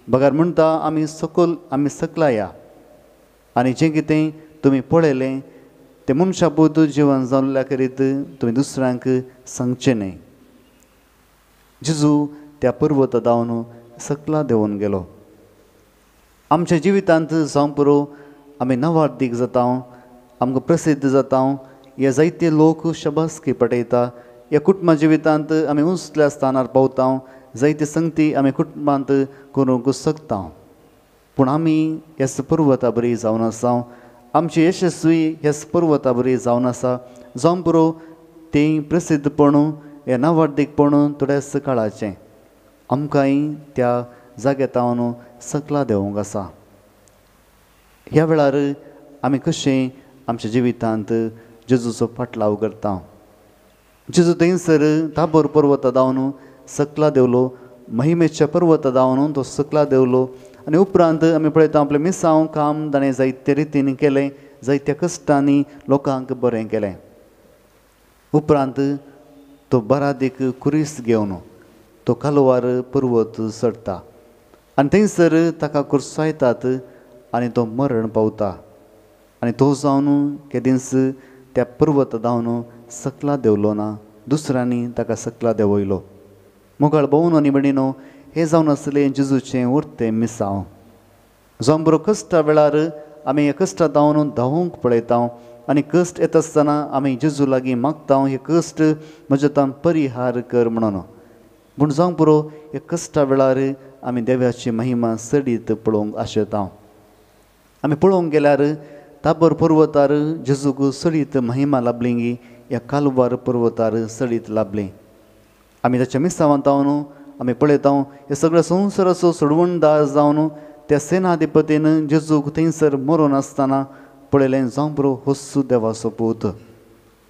बगार म्हणटा आमी सकला या आनी जें कितें तुमी पळयलें तें मनशापूत जिवन जाल्ल्या करीत तुमी दुसऱ्यांक सांगचें न्हय. जेजू त्या पर्वत धांवन सकला देंवून गेलो. आमच्या जिवितांत जावं पुरो आमी नवार्दीक जाता, आमकां प्रसिद्ध जाता, हे जायते लोक शबासकी पटयता. ह्या कुटुंबा जिवितांत आमी उंचल्या स्थानार पावता, जायते संगती आमी कुटुंबांत करूंक शकता. पूण आमी ह्याच पर्वता बरी जावन आसा. आमची यशस्वी ह्याच पर्वता बरी जावन आसा. जावं पुरो तें प्रसिद्धपण हें नवार्दीकपण थोड्याच काळाचें. आमकांय त्या जाग्यार सकला देंवूंक आसा. ह्या वेळार आमी कशें आमच्या जिवितांत जेजूचो फाटलाव करता. जेजू थंयसर ताबोर पर्वता धांवन सकला देंवलो. महिमेच्या पर्वता धांवन तो सकला देंवलो आनी उपरांत आमी पळयता आपलें मिसांव काम ताणें जायते रितीन केलें, जायत्या कश्टांनी लोकांक बरें केलें. उपरांत तो बरादीक कुरीस घेवन तो कालवार पर्वत चडटा आनी थंयसर ताका कुरसायतात आनी तो मरण पावता. आनी तो जावन केदींस त्या पर्वत धांवन सकला देंवलो ना, दुसऱ्यांनी ताका सकला देंवयलो. मोगाळ भोवनो आनी भयणीनो, हें जावन आसलें जेजूचें उरतें मिसांव. जावं बरो कश्टा वेळार आमी हे कश्टा धांवन धांवूंक पळयता आनी कश्ट येता आसतना आमी जेजू लागीं मागता हे कश्ट म्हज्या परिहार कर म्हणून. पूण जावं पुरो हे कश्टा वेळार आमी देवाची महिमा सडीत पळोवंक आशेता. आमी पळोवंक गेल्यार ताबोर पर्वतार जेजूक सडीत महिमा लाभली, ह्या कालवार पर्वतार सडीत लाभली. आमी ताच्या मिसांवांत आमी पळयता हे सगळ्या संवसाराचो सोडवणदार जावन त्या सेनाधिपतीन जेजूक थंयसर मरून आसतना पळयलें. जावं पुरो होस्सू देवाचो पूत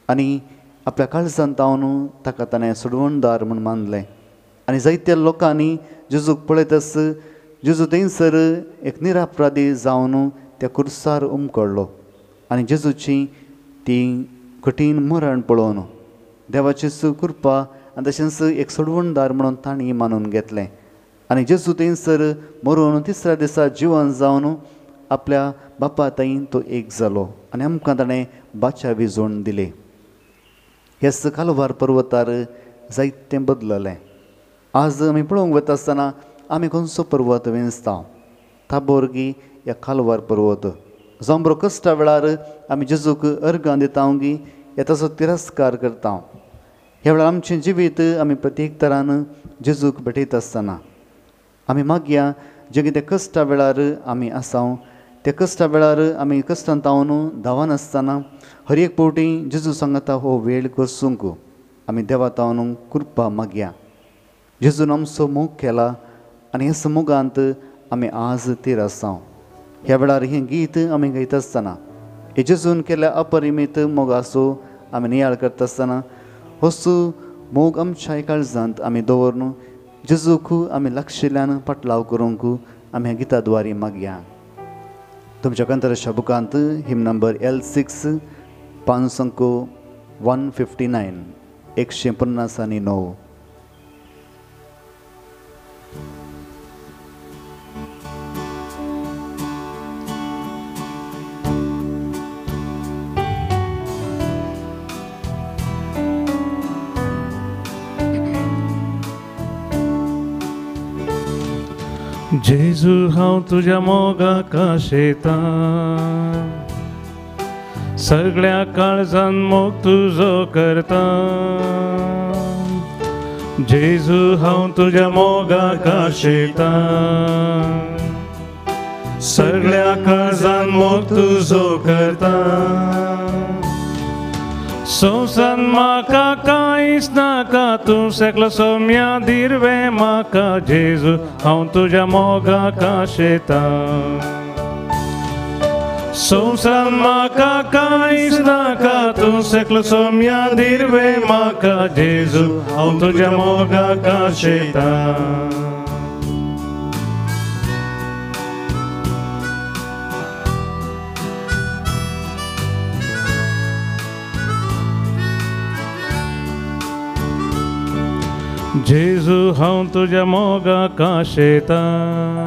आनी आपल्या काळजांत ताका ताणें सोडवणदार म्हूण मानलें. आनी जायत्या लोकांनी जेजूक पळयतस जेजू थंयसर एक निरापराधी जावन त्या कुर्सार उमकडलो आनी जेजूची ती कठीण मरण पळोवन देवाची कृपा आनी तशेंच एक सोडवणदार म्हणून तांणी मानून घेतलें. आनी जेजू थंयसर मरून तिसऱ्या दिसा जिवन जावन आपल्या बापा थंय तो एक जालो आनी आमकां ताणें बाच्या विजोवन दिली. ह्याच कालवार पर्वतार जायतें बदललें. आज आमी पळोवंक वता आसतना आमी खंयचो पर्वत वेंचता, ताबोर गी ह्या कालवार पर्वत. जावं बरो कश्टा वेळार आमी जेजूक अर्गां दिता गी हे ताचो तिरस्कार करता. ह्या वेळार आमचें जिवीत आमी प्रत्येक तरान जेजूक भेटयता आसतना आमी मागया जे कितें कश्टा वेळार आमी आसा त्या कश्टा वेळार आमी कश्टांत धांवन आसतना हर एक फावटी जेजू सांगता हो वेळ करसूंक आमी देवा तावन कृपा मागया. जेजून आमचो मोग केला आनी ह्या मोगांत आमी आज तीर आसा. ह्या वेळार हें गीत आमी गायता आसतना हे जेजून केल्या अपरिमीत मोगाचो आमी नियाळ करता आसतना होसू मोग आमच्या काळजांत आमी दवरून जेजूक आमी लागशिल्ल्यान पाटलाव करूंक आमी ह्या गिता द्वारी मागया. तुमच्या कंतराच्या बुकांत हिम नंबर L6 पांच 159 159. जेजू हांव तुज्या मोगाक आशेतां, सगळ्या काळजान मोग तुजो करता. जेजू हांव तुज्या मोगाक आशेतां, सगळ्या काळजान मोग तुजो करता. संवसार म्हाका कांयच नाका, तूं सेकलो सोम्या दिरवे म्हाका. जेजू हांव तुज्या मोगाक आशेतां. संवसार म्हाका कांयच नाका, तूं सेकलो सोम्या दिरवे म्हाका. जेजू हांव तुज्या मोगाक आशेतां. जेजू हांव तुज्या मोगाक आशेतां,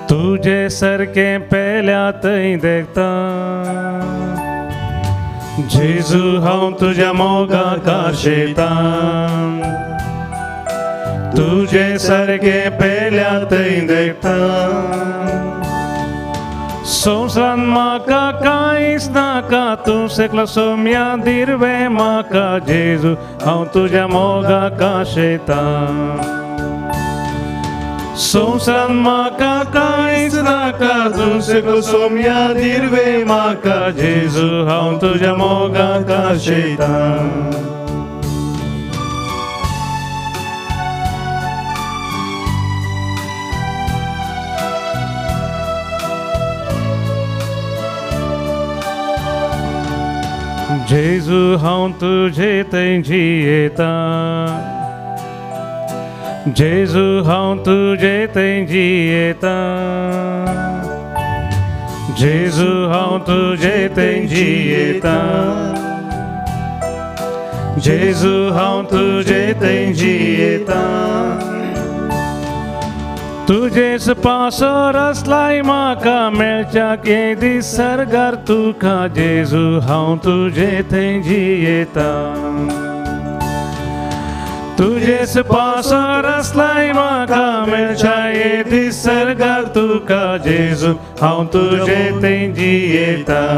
तुजे सारकें पेल्या थंय देखता. जेजू हांव तुज्या मोगाक आशेतां, तुजे सारकें पेल्या थंय देखता. संवसारान म्हाका कांयच नाका, तूं सेकलो सोम्या दिरवे म्हाका. जेजू हांव तुज्या मोगाक आशेतां. संवसारान म्हाका कांयच नाका, तूं सेकलो सोम्या दिरवे म्हाका. जेजू हांव तुज्या मोगाक आशेतां. जेजू हांव तुजे थंय जियेतां. जेजू हांव तुजे थंय जियेतां. जेजू हांव तुजे थंय जियेतां. जेजू हांव तुजे थंय जियेतां. तुजेच पासोर असलाय म्हाका, मेळच्याक ये दीस सरगार तुका. जेजू हांव तुजे थंय जियेतां. तुजेच पासोर असलाय म्हाका, मेळच्या ये दीस सरगार तुका. जेजू हांव तुजे थंय जियेतां.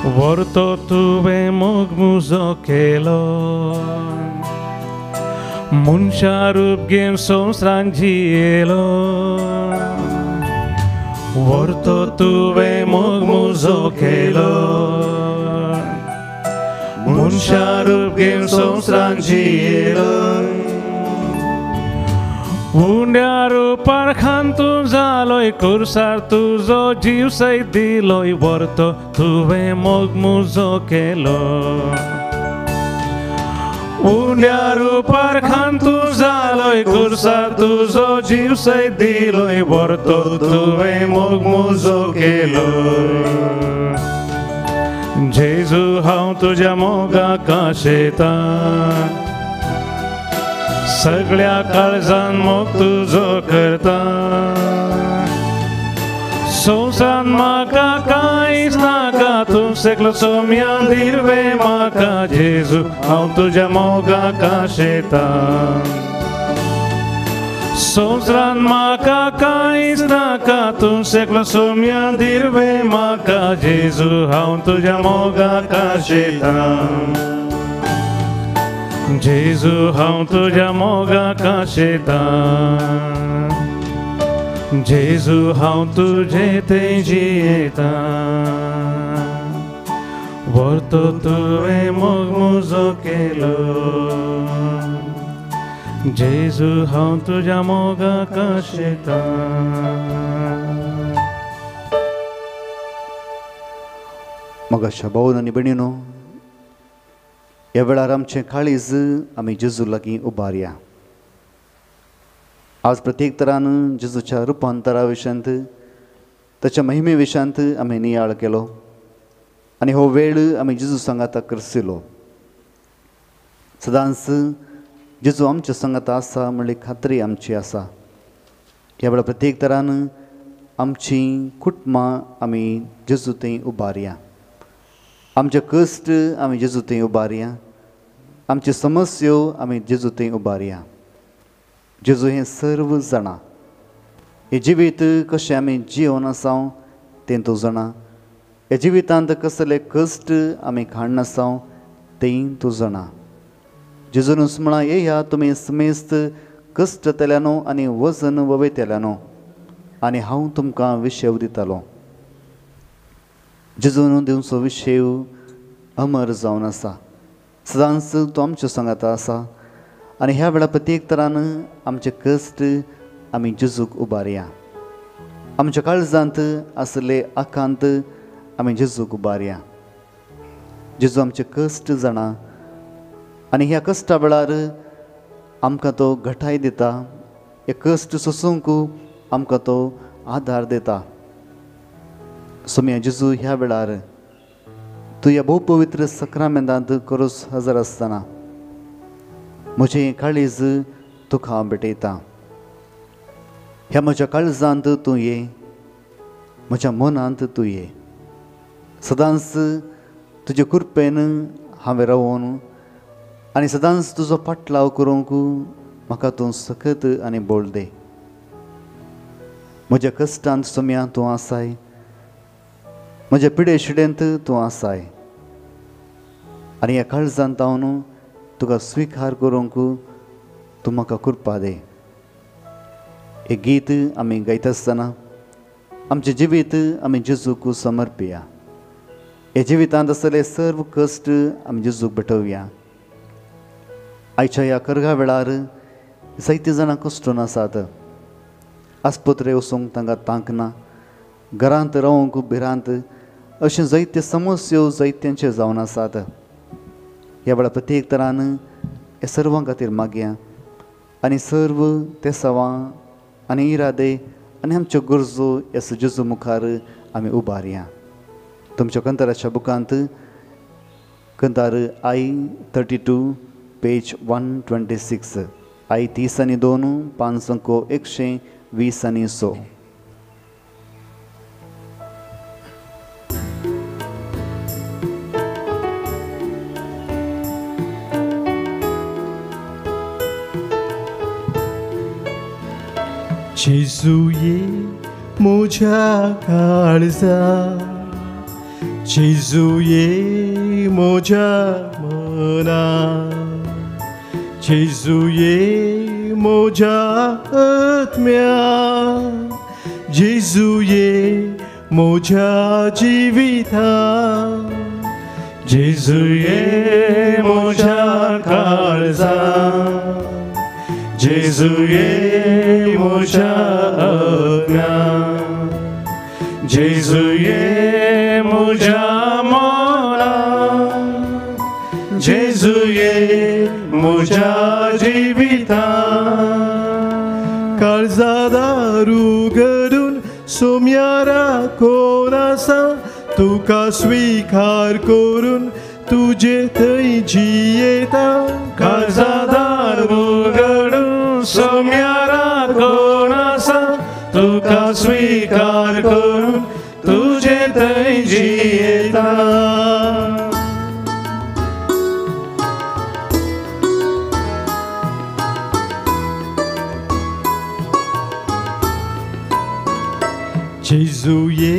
व्हरतो तुवें मोग मुजो केलो, मनशा रूप घेवन संवसारान जियेलो. व्हरतो तुवें मोग मुजो केलो, मनशा रूप घेवन संवसारान जियेलो. उंड्या रुपार खान तूं जालोय, कुर्सार तुजो जीव सयत दिलोय. व्हरतो तुवें मोग मुजो केलो. उंड्या रुपार खान तूं जालोय, कुर्सार तुजो जीव सयत दिलोय. व्हरतो तुवें मोग मुजो केलो. जेजू हांव तुज्या मोगाक आशेतां. सगळ्या काळजान मोग तुजो करता. संवसारान म्हाका कांयच नाका, तूं सेकलो सोम्या दिरवे म्हाका. जेजू हांव तुज्या मोगाक आशेतां. संवसारान म्हाका कांयच नाका, तूं सेकलो सोम्या दिरवे म्हाका. जेजू हांव तुज्या मोगाक आशेतां. जेजू हांव तुज्या मोगाक आशेतां. जेजू हांव तुजे थंय जियेतां. व्हरतो तुवें मोग मुजो केलो. जेजू हांव तुज्या मोगाक आशेतां. मोगाच्या भावन आनी भयणीनो, ह्या वेळार आमचें काळीज आमी जेजू लागीं उबारया. आज प्रत्येक तरान जेजूच्या रुपांतरा विशयांत, ताच्या महिमे विशयांत आमी नियाळ केलो आनी हो वेळ आमी जेजू सांगात करसिलो. सदांच जेजू आमच्या संगत आसा म्हणली खात्री आमची आसा. ह्या वेळा प्रत्येक तरान आमची कुटुंबां आमी जेजू थंय उबारया. आमचे कश्ट आमी जेजू थंय उबारया. आमचे समस्यो आमी जेजू थंय उबारया. जेजू हें सर्व जाणा. हे जिवीत कशें आमी जिवन आसां तें तूं जाणा. हे जिवितांत कसले कश्ट आमी काडून आसां तें तूं जाणा. जेजूनच म्हणा येया तुमी समेस्त कश्ट तेल्यानो आनी वजन ववयतेल्यानो आनी हांव तुमकां विशेव दितालो. जेजून दिवचो विशेव अमर जावन आसा. सदांच तो आमच्या सांगाता आसा आनी ह्या वेळा प्रत्येक तरान आमचे कश्ट आमी जेजूक उबारया. आमच्या काळजांत आसले आकांत आमी जेजूक उबारया. जेजू आमचे कश्ट जाणा आनी ह्या कश्टा वेळार आमकां तो घटाय दिता. हे कश्ट सोसूंक आमकां तो आदार दिता. सोम्या जेजू ह्या वेळार तूं ह्या भोव पवित्र सक्रामेंतांत करोस हजर आसतना म्हजें काळीज तुका भेटयता. ह्या म्हज्या काळजांत तूं ये. म्हज्या मनांत तूं ये. सदांच तुजे कृपेन हांवें रावून आनी सदांच तुजो पाटलाव करूंक म्हाका तूं सखत आनी बोल दे. म्हज्या कश्टांत सोम्या तूं आसाय. म्हज्या पिडे शिडेंत तूं आसाय. आनी ह्या काळजांत हांव तुका स्विकार करूंक तूं म्हाका कृपा दे. हे गीत आमी गायता आसतना आमचें जिवीत आमी जेजूक समर्पया. हे जिवितांत आसले सर्व कश्ट आमी जेजूक भेटोवया. आयच्या ह्या कर्गा वेळार जायते जाणां कश्टून आसात. आस्पत्रे वचूंक तांकां तांक ना. घरांत रावूंक भिरांत अशें जायते समस्यो जायत्यांचे जावन आसात. ह्या वेळार प्रत्येक तरान हे सर्वां खातीर मागया आनी सर्व ते सवां आनी इरादे आनी आमच्यो गरजो ह्या जेजू मुखार आमी उबारया. तुमच्या कंताराच्या बुकांत कंतार आय 32 पेज 126 आय 32 पांच अंको 126. जेजू ये म्हज्या काळजांत. जेजू ये म्हज्या मनांत. जेजू ये म्हज्या आत्म्यात. जेजू ये म्हज्या जिवितांत. जेजू ये म्हज्या काळजांत. जेजू ये म्हज्या आत्म्यात. जेजू ये म्हज्या मनांत. जेजू ये म्हज्या जिवितांत. काळजादार उगडून सोम्या राखून आसा. तुका स्विकार करून तुजे थंय जियेता. काळजादार उगडून सोम्या राखून आसा. तुका स्विकार करून तुजे थंय जियेता. जेजू ये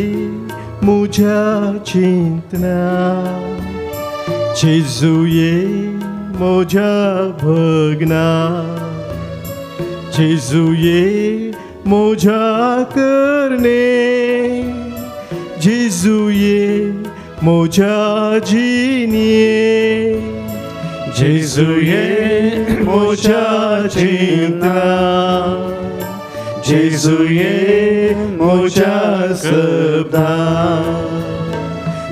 म्हज्या चिंतनांत. जेजू ये म्हज्या भगनांत. जेजू ये म्हज्या करणे. जेजू ये म्हज्या जिणे. जेजू ये म्हज्या चिंतनांत. जेजू ये म्हज्या शब्दांत.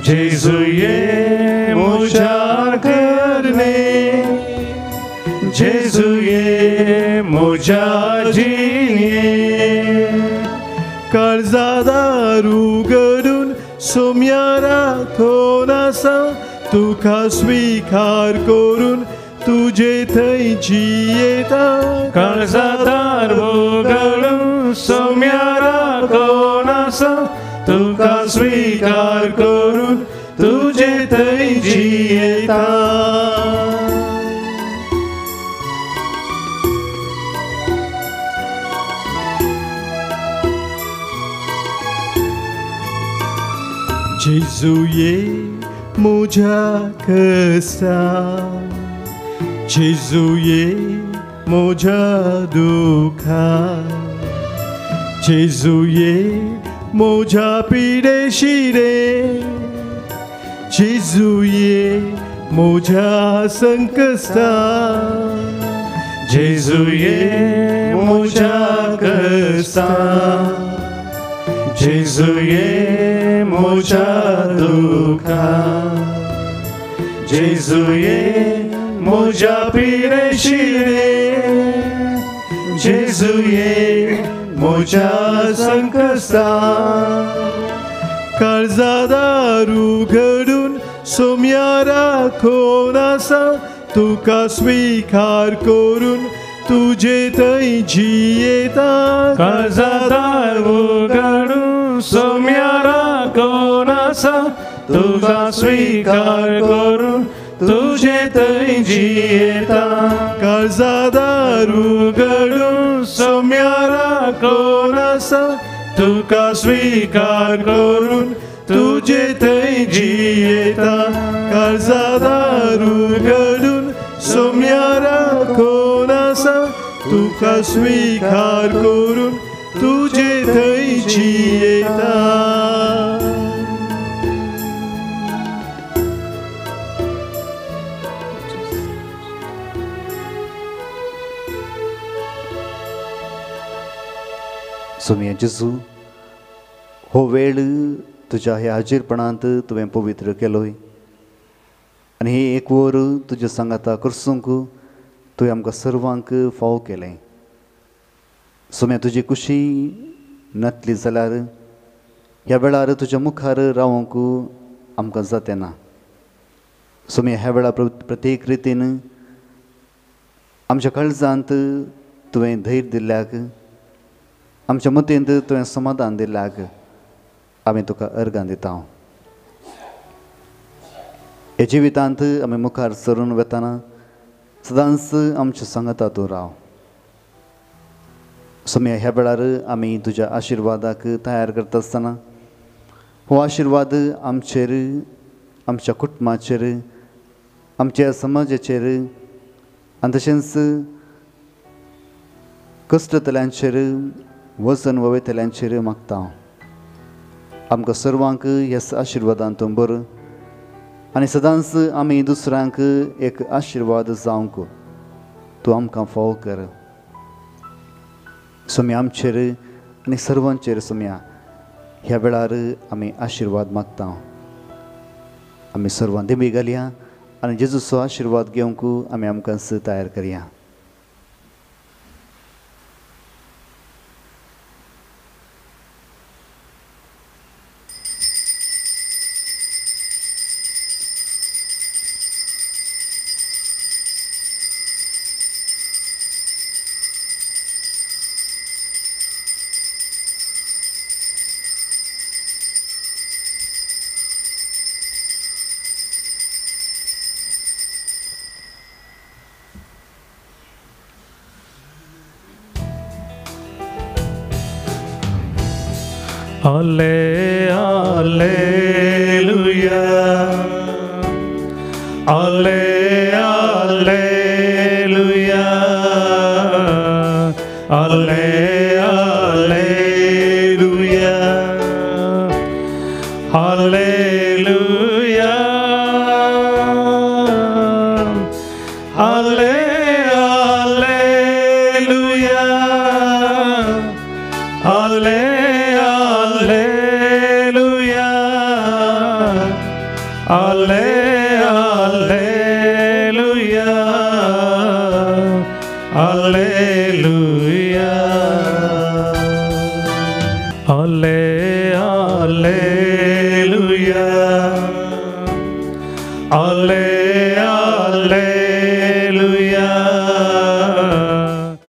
जेजू ये म्हज्या करणे. जेजू ये म्हज्या जिणे. काळजादार उगडून सोम्या राखून आसा. तुका स्विकार करून तुजे थंय जियेता. काळजादार उगडून सोम्या राखून स्वीकार करून तुझे थंय जियेता जेजुये म्हज्या कश्टां जेजुये म्हज्या दुखां जेजुये म्हज्या पिडेशिरे जेजुये म्हज्या संकश्टां जेजुये म्हज्या कश्टां जेजुये म्हज्या दुखां जेजुये म्हज्या पिडेशिरे जेजुये म्हज्या संकश्टां काळजादार उगडून सोम्या राखून आसा तुका स्वीकार करून तुझे थंय जियेता काळजादार उगडून सोम्या राखून आसा तुका स्वीकार करून तुझे थंय जियेता काळजादार उगडून सोम्या राखून आसा तुका स्वीकार करून तुझे थंय जियेता काळजादार उगडून सोम्या राखून आसा तुका स्वीकार करून तुझे थंय जियेता सोम्या जेजू हो वेळ तुझ्या ह्या हाजीरपणांत तुवें पवित्र केलोय आनी हे एक वर तुज्या सांगाता करसूंक तुवें आमकां सर्वांक फाव केलें सोम्या तुजी खुशी नातली जाल्यार ह्या वेळार तुज्या मुखार रावूंक आमकां जातें ना सोम्या ह्या वेळार प्रत्येक रितीन आमच्या काळजांत तुवें धैर्य दिल्ल्याक आमच्या मतींत तुवें समाधान दिल्ल्याक आमी तुका अर्गां दिता हे जिवितांत आमी मुखार सरून वेताना सदांच आमच्या सांगाता तूं राव सोम्या ह्या वेळार आमी तुज्या आशिर्वादाक तयार करता आसतना हो आशिर्वाद आमचेर आमच्या कुटुंबाचेर आमच्या समाजाचेर आनी तशेंच कश्टतल्यांचेर वचन ववेतल्यांचेर मागता आमकां सर्वांक ह्या आशिर्वादान तूं बर आनी सदांच आमी दुसऱ्यांक एक आशिर्वाद जावंक तूं आमकां फाव कर सोम्या आमचेर आनी सर्वांचेर सोम्या ह्या वेळार आमी आशिर्वाद मागता आमी सर्वां देबी घालया आनी जेजूचो आशिर्वाद घेवंक आमी आमकांच तयार करया Alle, alleluia. Alle, alleluia. Alle, alleluia. Alleluia. Alle, alleluia. Alle, alleluia. Alle, alleluia. Alleluia.